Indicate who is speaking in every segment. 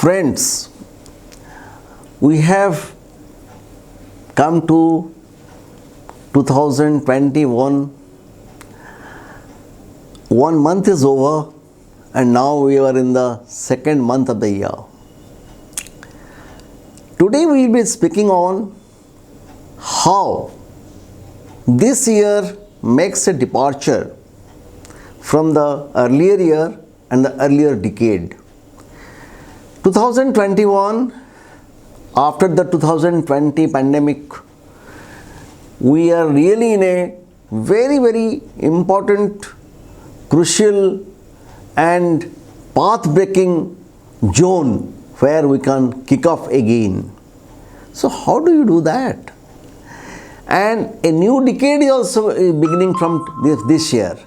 Speaker 1: Friends, we have come to 2021. One month is over and now we are in the second month of the year. Today we will be speaking on how this year makes a departure from the earlier year and the earlier decade. 2021, after the 2020 pandemic, we are really in a very important, crucial and path-breaking zone where we can kick off again. So how do you do that? And a new decade is also beginning from this year.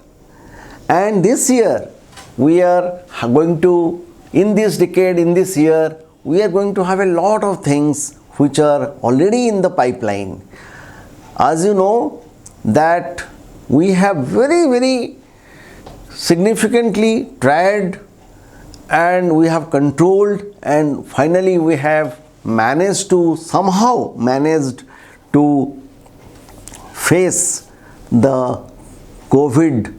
Speaker 1: And this year, we are going to, in this decade, in this year, we are going to have a lot of things which are already in the pipeline. As you know, that we have very significantly tried and we have controlled, and finally we have managed to face the COVID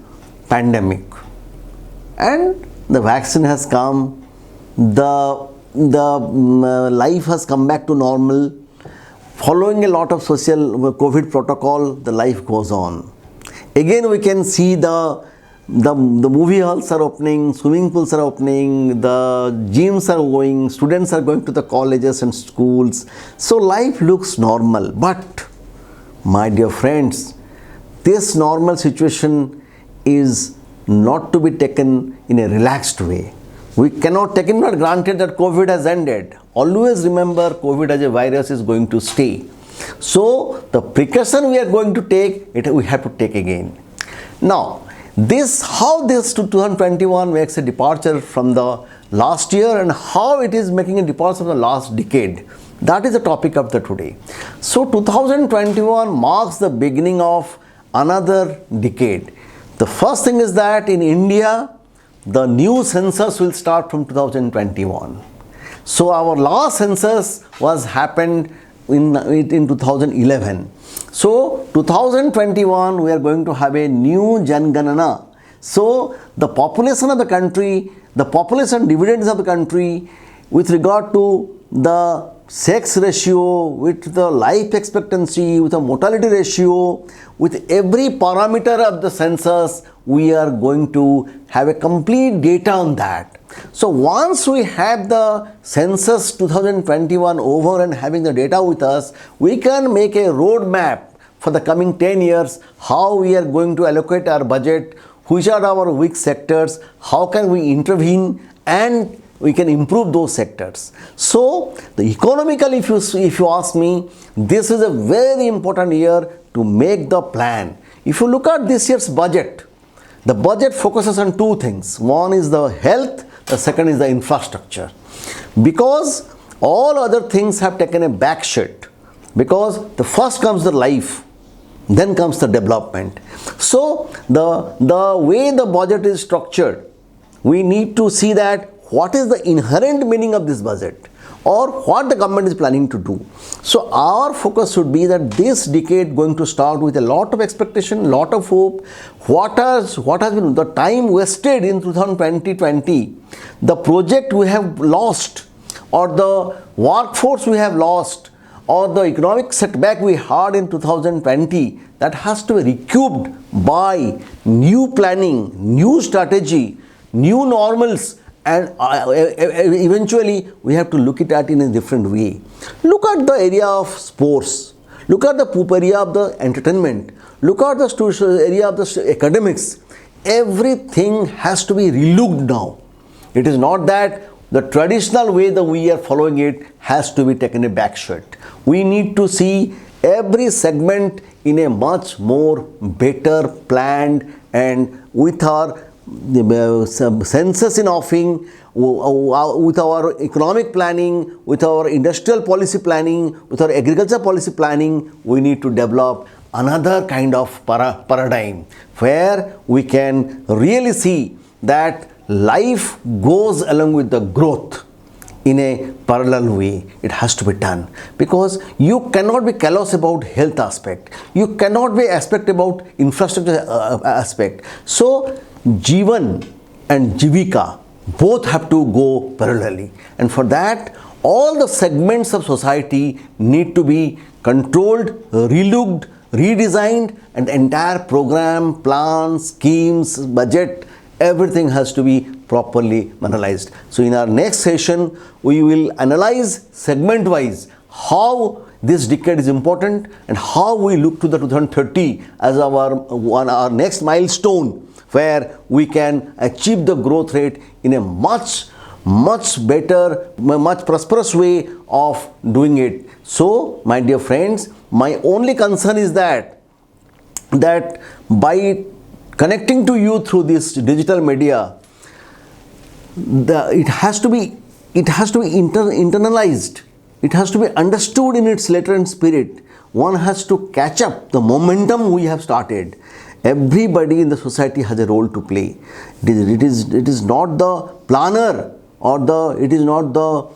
Speaker 1: pandemic. And the vaccine has come, the life has come back to normal. Following a lot of social COVID protocol, the life goes on. Again, we can see the movie halls are opening, swimming pools are opening, the gyms are going, students are going to the colleges and schools. So life looks normal. But, my dear friends, this normal situation is not to be taken in a relaxed way. We cannot take it for granted that COVID has ended. Always remember, COVID as a virus is going to stay. So the precaution we are going to take, we have to take again. Now, how this 2021 makes a departure from the last year and how it is making a departure from the last decade. That is the topic of the today. So 2021 marks the beginning of another decade. The first thing is that in India, the new census will start from 2021. So our last census was happened in 2011. So 2021 we are going to have a new Janganana. So the population of the country, the population dividends of the country with regard to the sex ratio, with the life expectancy, with the mortality ratio, with every parameter of the census, we are going to have a complete data on that. So once we have the census 2021 over and having the data with us, we can make a roadmap for the coming 10 years, how we are going to allocate our budget, which are our weak sectors, how can we intervene, and we can improve those sectors. So, economically, if you ask me, this is a very important year to make the plan. If you look at this year's budget, the budget focuses on two things. One is the health, the second is the infrastructure. Because all other things have taken a back seat. Because the first comes the life, then comes the development. So, the way the budget is structured, we need to see that what is the inherent meaning of this budget or what the government is planning to do. So our focus should be that this decade going to start with a lot of expectation, lot of hope. What has been the time wasted in 2020, the project we have lost, or the workforce we have lost, or the economic setback we had in 2020, that has to be recouped by new planning, new strategy, new normals. And eventually we have to look at it in a different way. Look at the area of sports. Look at the area of the entertainment. Look at the area of the academics. Everything has to be relooked now. It is not that the traditional way that we are following it has to be taken a back seat. We need to see every segment in a much more better planned and with our census in offing, with our economic planning, with our industrial policy planning, with our agriculture policy planning, we need to develop another kind of paradigm where we can really see that life goes along with the growth. in a parallel way. It has to be done, because you cannot be callous about health aspect, you cannot be aspect about infrastructure aspect. So Jeevan and Jivika both have to go parallelly, and for that all the segments of society need to be controlled, relooked, redesigned, and entire program, plans, schemes, budget, everything has to be properly analyzed. So in our next session, we will analyze segment wise how this decade is important and how we look to the 2030 as our next milestone, where we can achieve the growth rate in a much better, much prosperous way of doing it. So my dear friends, my only concern is that by connecting to you through this digital media, it has to be internalized, it has to be understood in its letter and spirit. One has to catch up the momentum we have started. Everybody in the society has a role to play. It is not the planner or it is not the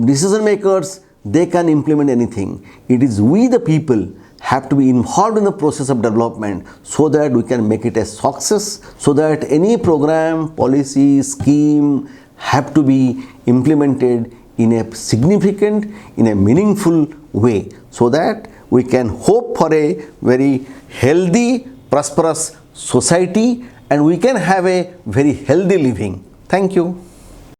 Speaker 1: decision makers, they can implement anything. It is we the people have to be involved in the process of development, so that we can make it a success, so that any program, policy, scheme have to be implemented in a significant, in a meaningful way, so that we can hope for a very healthy, prosperous society, and we can have a very healthy living. Thank you.